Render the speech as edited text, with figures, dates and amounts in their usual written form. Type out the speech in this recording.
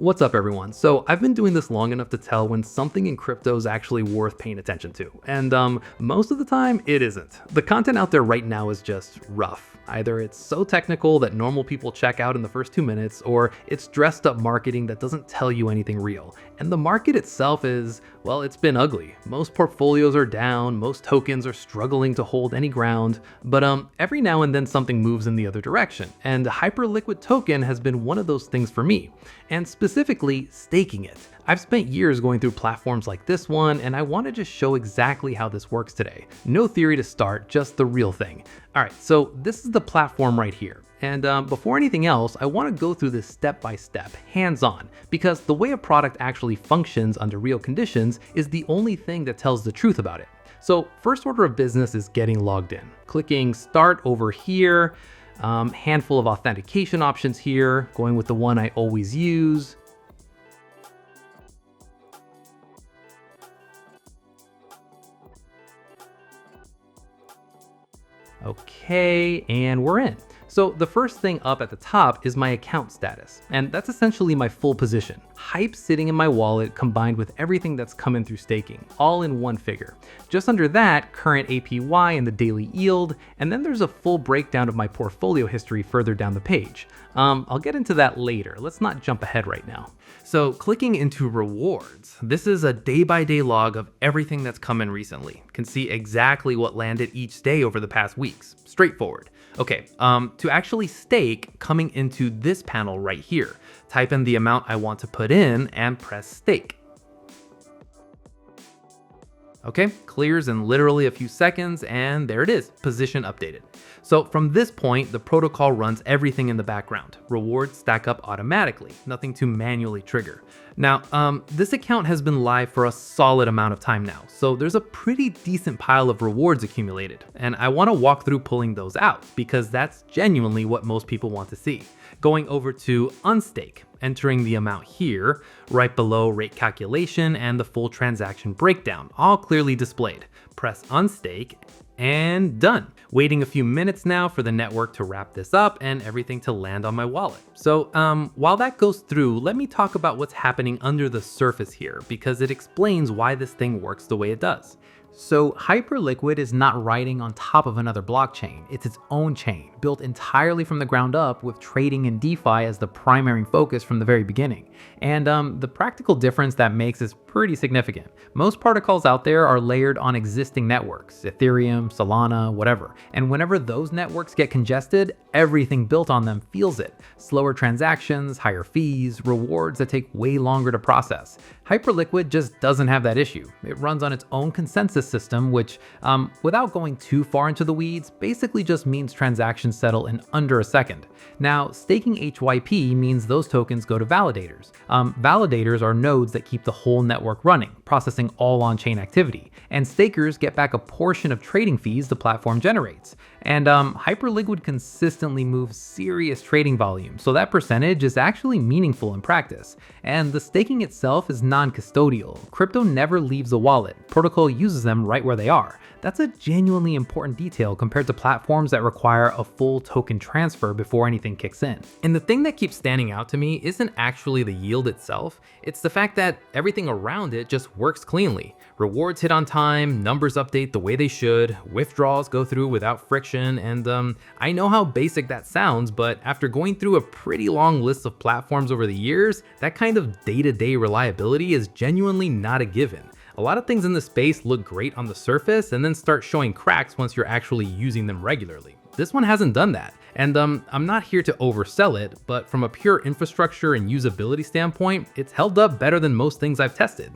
What's up, everyone? So I've been doing this long enough to tell when something in crypto is actually worth paying attention to. And most of the time it isn't. The content out there right now is just rough. Either it's so technical that normal people check out in the first 2 minutes, or it's dressed up marketing that doesn't tell you anything real. And the market itself is, well, it's been ugly. Most portfolios are down, most tokens are struggling to hold any ground, but every now and then something moves in the other direction. And Hyperliquid token has been one of those things for me, and specifically staking it. I've spent years going through platforms like this one, and I want to just show exactly how this works today. No theory to start, just the real thing. All right, so this is the platform right here. And before anything else, I want to go through this step by step, hands-on, because the way a product actually functions under real conditions is the only thing that tells the truth about it. So first order of business is getting logged in. Clicking start over here, handful of authentication options here, going with the one I always use. Okay, and we're in. So the first thing up at the top is my account status, and that's essentially my full position. Hype sitting in my wallet combined with everything that's coming through staking, all in one figure. Just under that, current APY and the daily yield, and then there's a full breakdown of my portfolio history further down the page. I'll get into that later, let's not jump ahead right now. So clicking into rewards, this is a day-by-day log of everything that's come in recently. Can see exactly what landed each day over the past weeks. Straightforward. Okay, to actually stake, coming into this panel right here, type in the amount I want to put in and press stake. Okay, clears in literally a few seconds, and there it is, position updated. So from this point, the protocol runs everything in the background. Rewards stack up automatically, nothing to manually trigger. Now, this account has been live for a solid amount of time now, so there's a pretty decent pile of rewards accumulated, and I want to walk through pulling those out because that's genuinely what most people want to see. Going over to unstake, entering the amount here, right below rate calculation and the full transaction breakdown, all clearly displayed. Press unstake and done. Waiting a few minutes now for the network to wrap this up and everything to land on my wallet. So while that goes through, let me talk about what's happening under the surface here because it explains why this thing works the way it does. So Hyperliquid is not riding on top of another blockchain. It's its own chain, built entirely from the ground up with trading and DeFi as the primary focus from the very beginning. And the practical difference that makes is pretty significant. Most protocols out there are layered on existing networks, Ethereum, Solana, whatever. And whenever those networks get congested, everything built on them feels it. Slower transactions, higher fees, rewards that take way longer to process. Hyperliquid just doesn't have that issue. It runs on its own consensus system, which, without going too far into the weeds, basically just means transactions settle in under a second. Now, staking HYP means those tokens go to validators. Validators are nodes that keep the whole network running, processing all on-chain activity, and stakers get back a portion of trading fees the platform generates. And Hyperliquid consistently moves serious trading volume, so that percentage is actually meaningful in practice. And the staking itself is non-custodial. Crypto never leaves the wallet. Protocol uses them right where they are. That's a genuinely important detail compared to platforms that require a full token transfer before anything kicks in. And the thing that keeps standing out to me isn't actually the yield itself, it's the fact that everything around it just works cleanly. Rewards hit on time, numbers update the way they should, withdrawals go through without friction, and I know how basic that sounds, but after going through a pretty long list of platforms over the years, that kind of day-to-day reliability is genuinely not a given. A lot of things in the space look great on the surface and then start showing cracks once you're actually using them regularly. This one hasn't done that. And I'm not here to oversell it, but from a pure infrastructure and usability standpoint, it's held up better than most things I've tested.